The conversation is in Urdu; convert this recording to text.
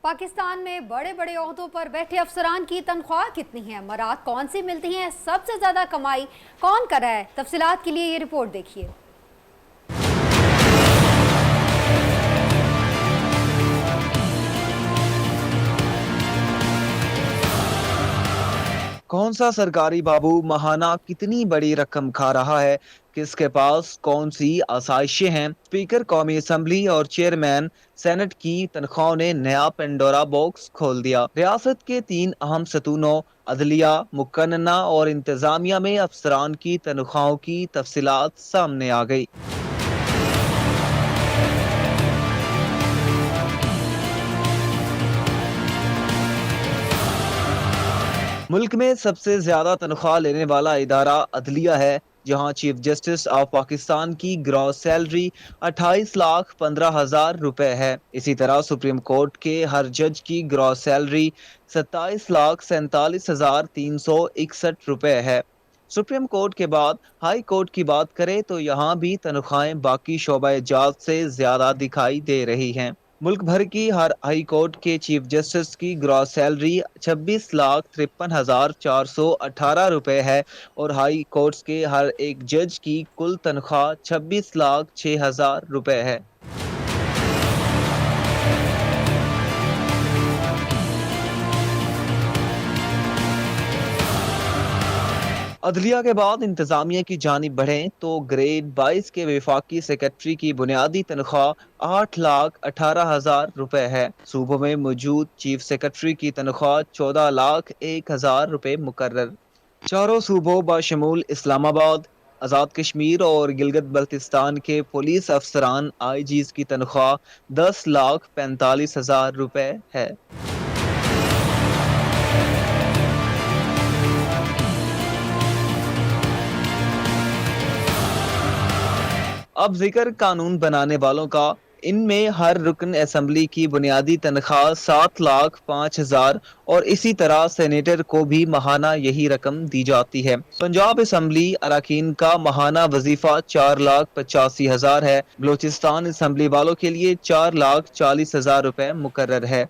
پاکستان میں بڑے بڑے عہدوں پر بیٹھے افسران کی تنخواہ کتنی ہیں؟ امارات کون سی ملتی ہیں؟ سب سے زیادہ کمائی کون کر رہا ہے؟ تفصیلات کے لیے یہ رپورٹ دیکھیے۔ کون سا سرکاری بابو ماہانہ کتنی بڑی رقم کھا رہا ہے؟ کس کے پاس کون سی آسائشیں ہیں؟ اسپیکر قومی اسمبلی اور چیئرمین سینٹ کی تنخواہوں نے نیا پینڈورا باکس کھول دیا۔ ریاست کے 3 اہم ستونوں عدلیہ، مقننہ اور انتظامیہ میں افسران کی تنخواہوں کی تفصیلات سامنے آ گئی۔ ملک میں سب سے زیادہ تنخواہ لینے والا ادارہ عدلیہ ہے، جہاں چیف جسٹس آف پاکستان کی گراس سیلری 28,15,000 روپے ہے۔ اسی طرح سپریم کورٹ کے ہر جج کی گراس سیلری 27,47,361 روپے ہے۔ سپریم کورٹ کے بعد ہائی کورٹ کی بات کریں تو یہاں بھی تنخواہیں باقی شعبہ جات سے زیادہ دکھائی دے رہی ہیں۔ ملک بھر کی ہر ہائی کورٹ کے چیف جسٹس کی گراس سیلری 26,53,418 روپے ہے اور ہائی کورٹس کے ہر ایک جج کی کل تنخواہ 26,06,000 روپے ہے۔ عدلیہ کے بعد انتظامیہ کی جانب بڑھیں تو گریڈ 22 کے وفاقی سیکرٹری کی بنیادی تنخواہ 8,18,000 روپے ہے۔ صوبوں میں موجود چیف سیکرٹری کی تنخواہ 14,01,000 روپے مقرر۔ چاروں صوبوں بشمول اسلام آباد، آزاد کشمیر اور گلگت بلتستان کے پولیس افسران آئی جیز کی تنخواہ 10,45,000 روپے ہے۔ اب ذکر قانون بنانے والوں کا۔ ان میں ہر رکن اسمبلی کی بنیادی تنخواہ 7,05,000 اور اسی طرح سینیٹر کو بھی ماہانہ یہی رقم دی جاتی ہے۔ پنجاب اسمبلی اراکین کا ماہانہ وظیفہ 4,85,000 ہے۔ بلوچستان اسمبلی والوں کے لیے 4,40,000 روپے مقرر ہے۔